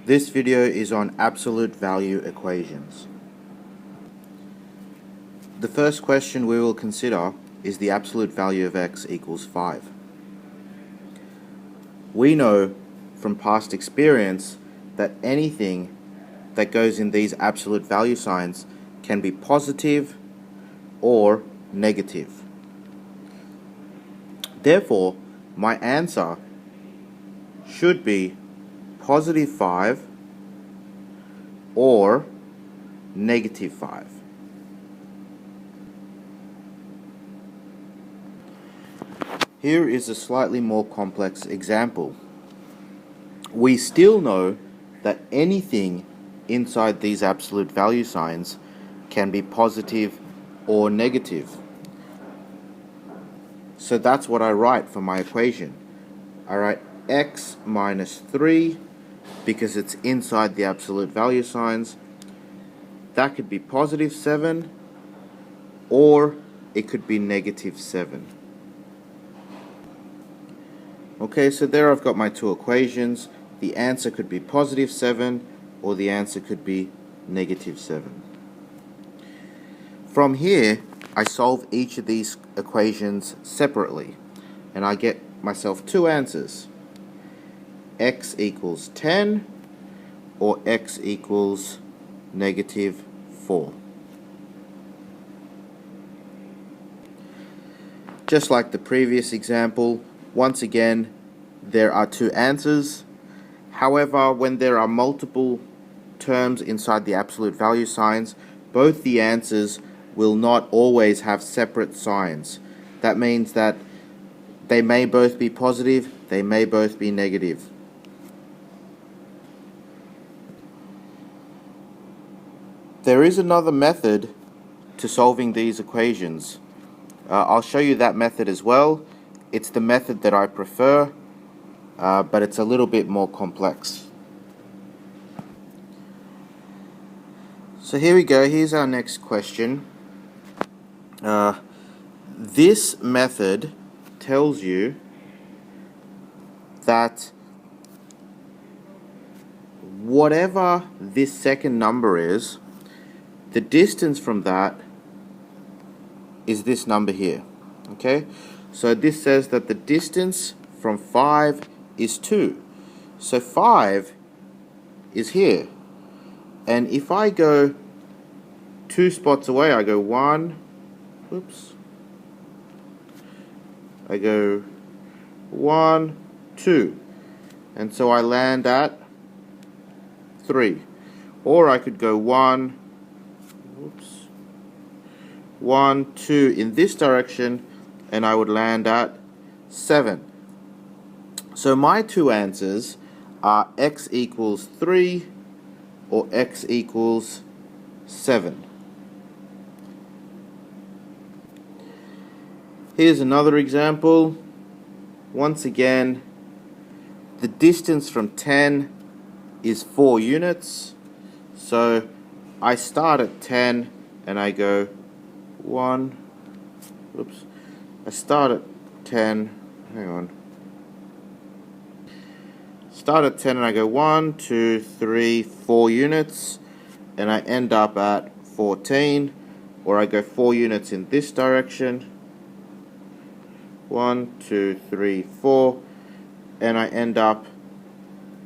This video is on absolute value equations. The first question we will consider is the absolute value of x equals 5. We know from past experience that anything that goes in these absolute value signs can be positive or negative. Therefore, my answer should be positive 5 or negative 5. Here is a slightly more complex example. We still know that anything inside these absolute value signs can be positive or negative. So that's what I write for my equation. I write x minus 3 because it's inside the absolute value signs. That could be positive 7 or it could be negative 7. Okay, so there I've got my two equations. The answer could be positive 7 or the answer could be negative 7. From here, I solve each of these equations separately and I get myself two answers. X equals 10 or x equals negative 4. Just like the previous example, once again, there are two answers. However, when there are multiple terms inside the absolute value signs, both the answers will not always have separate signs. That means that they may both be positive, they may both be negative. There is another method to solving these equations. I'll show you that method as well. It's the method that I prefer, but it's a little bit more complex. So here we go, here's our next question. This method tells you that whatever this second number is, the distance from that is this number here. Okay? So this says that the distance from 5 is 2. So 5 is here. And if I go 2 spots away, I go 1, I go 1, 2. And so I land at 3. Or I could go 1, 2 in this direction, and I would land at 7. So my two answers are x equals 3 or x equals 7. Here's another example. Once again, the distance from 10 is 4 units. So I start at 10 and I go 1, I start at 10, start at 10 and I go 1, 2, 3, 4 units, and I end up at 14, or I go 4 units in this direction, 1, 2, 3, 4, and I end up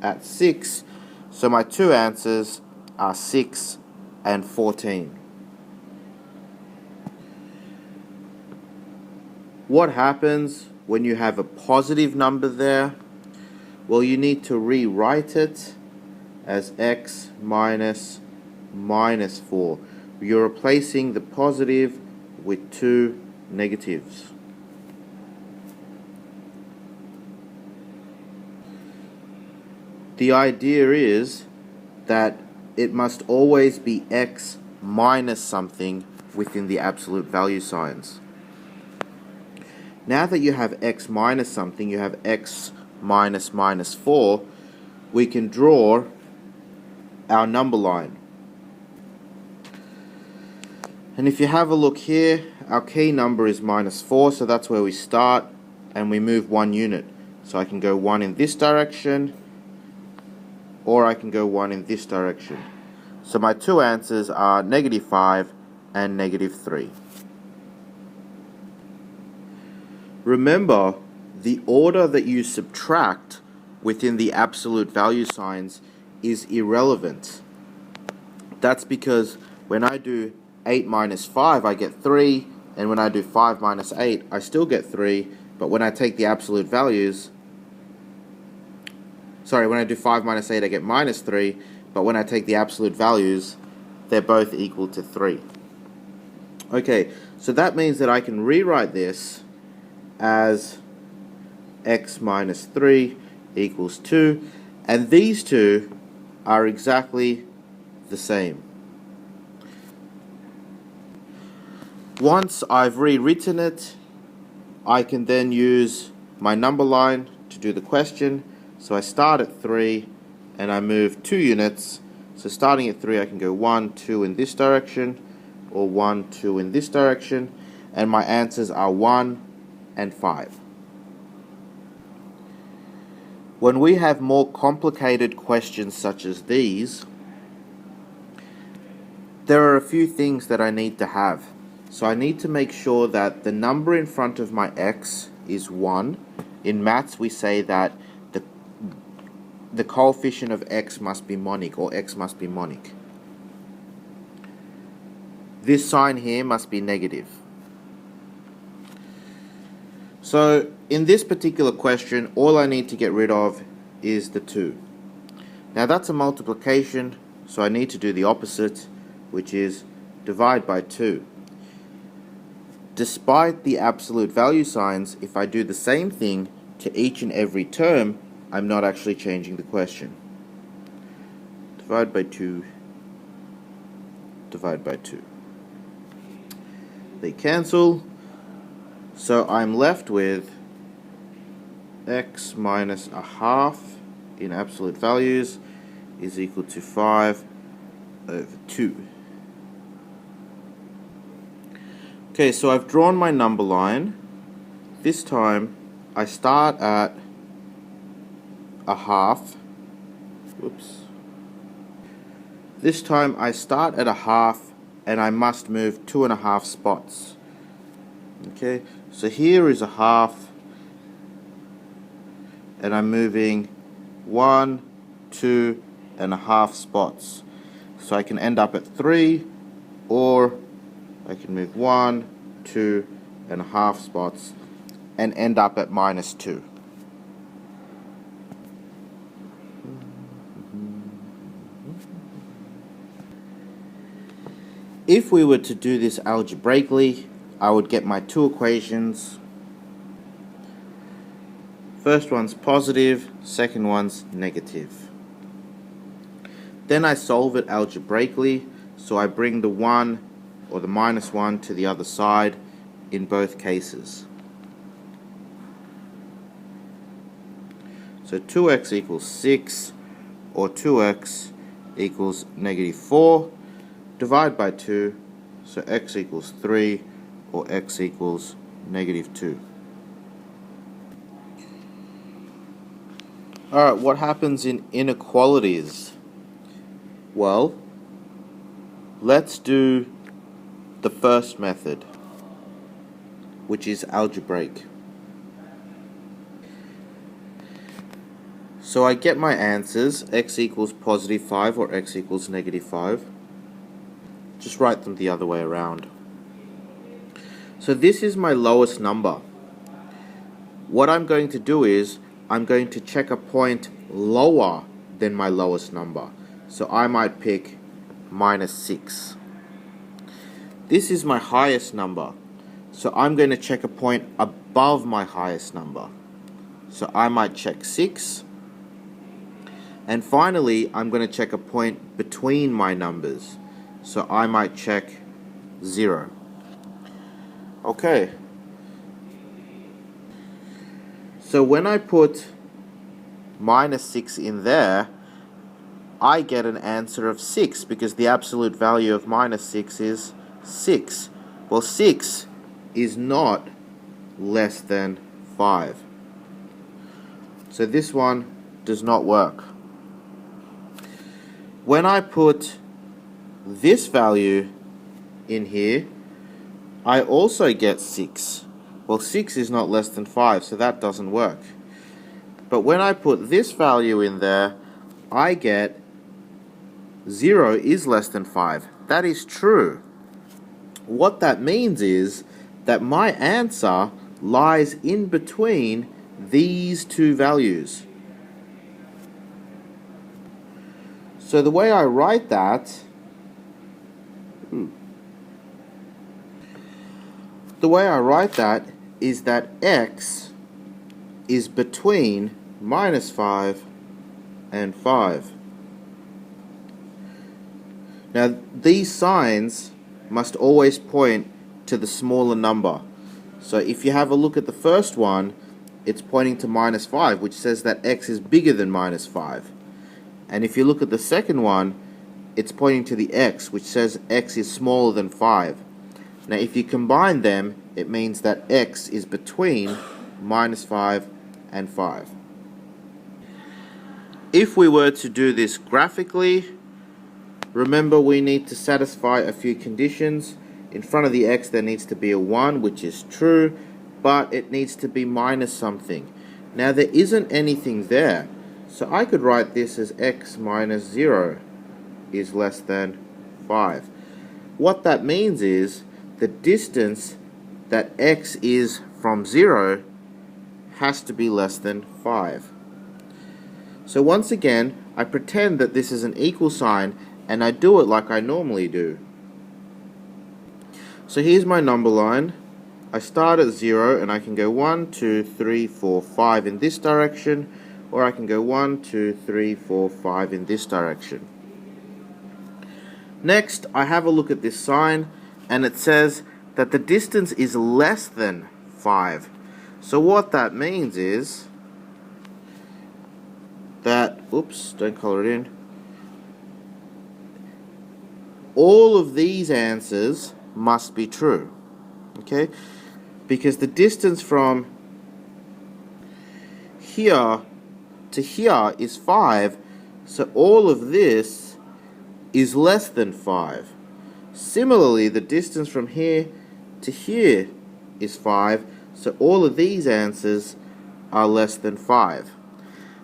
at 6. So my two answers are 6 and 14. What happens when you have a positive number there? Well, you need to rewrite it as x minus 4. You're replacing the positive with two negatives. The idea is that it must always be x minus something within the absolute value signs. Now that you have x minus something, you have x minus 4, we can draw our number line. And if you have a look here, our key number is -4, so that's where we start, and we move 1 unit. So I can go 1 in this direction, or I can go 1 in this direction. So my two answers are -5 and -3. Remember, the order that you subtract within the absolute value signs is irrelevant. That's because when I do 8 minus 5, I get 3, and when I do 5 minus 8, I still get 3, but when I take the absolute values, when I do 5 minus 8, I get -3, but when I take the absolute values, they're both equal to 3. Okay, so that means that I can rewrite this as x minus 3 equals 2, and these two are exactly the same. Once I've rewritten it, I can then use my number line to do the question. So I start at 3 and I move 2 units. So starting at 3, I can go 1, 2 in this direction, or 1, 2 in this direction, and my answers are 1 and 5. When we have more complicated questions such as these, there are a few things that I need to have. So I need to make sure that the number in front of my x is 1. In maths, we say that the coefficient of x must be monic, or x must be monic. This sign here must be negative. So in this particular question, all I need to get rid of is the 2. Now that's a multiplication, so I need to do the opposite, which is divide by 2. Despite the absolute value signs, if I do the same thing to each and every term, I'm not actually changing the question. Divide by 2, divide by 2. They cancel, so I'm left with x minus a half in absolute values is equal to 5 over 2. Okay, so I've drawn my number line. This time I start at a half. Whoops. This time I start at a half and I must move 2.5 spots. Okay, so here is a half and I'm moving 1, 2.5 spots. So I can end up at 3, or I can move 1, 2.5 spots and end up at -2. If we were to do this algebraically, I would get my two equations. First one's positive, second one's negative. Then I solve it algebraically, so I bring the 1 or the -1 to the other side in both cases. So 2x equals 6, or 2x equals -4. Divide by 2, so x equals 3, or x equals -2. Alright, what happens in inequalities? Well, let's do the first method, which is algebraic. So I get my answers, x equals +5 or x equals -5. Just write them the other way around. So this is my lowest number. What I'm going to do is, I'm going to check a point lower than my lowest number. So I might pick -6. This is my highest number. So I'm going to check a point above my highest number. So I might check 6. And finally, I'm going to check a point between my numbers. So I might check 0. Okay. So when I put -6 in there, I get an answer of 6 because the absolute value of -6 is 6. Well, 6 is not less than 5. So this one does not work. when I put this value in here, I also get 6. Well, 6 is not less than 5, so that doesn't work. But when I put this value in there, I get 0 is less than 5. That is true. What that means is that my answer lies in between these two values. So the way I write that, is that x is between -5 and 5. Now these signs must always point to the smaller number. So if you have a look at the first one, it's pointing to -5, which says that x is bigger than -5. And if you look at the second one, it's pointing to the x, which says x is smaller than 5. Now if you combine them, it means that x is between -5 and 5. If we were to do this graphically, remember we need to satisfy a few conditions. In front of the x there needs to be a 1, which is true, but it needs to be minus something. Now there isn't anything there, so I could write this as x minus 0 is less than 5. What that means is the distance that x is from 0 has to be less than 5. So once again, I pretend that this is an equal sign and I do it like I normally do. So here's my number line. I start at 0 and I can go 1, 2, 3, 4, 5 in this direction, or I can go 1, 2, 3, 4, 5 in this direction. Next, I have a look at this sign and it says that the distance is less than 5. So what that means is that, oops, don't color it in. All of these answers must be true, okay? Because the distance from here to here is 5, so all of this is less than 5. Similarly, the distance from here to here is 5, so all of these answers are less than 5.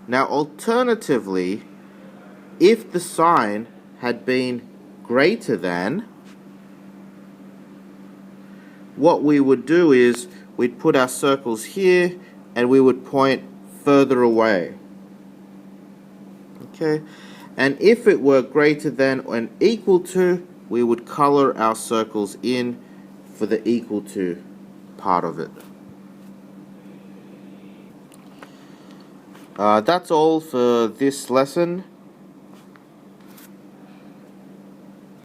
Now, alternatively, if the sign had been greater than, what we would do is we'd put our circles here and we would point further away. Okay, and if it were greater than or equal to, we would color our circles in for the equal to part of it. That's all for this lesson.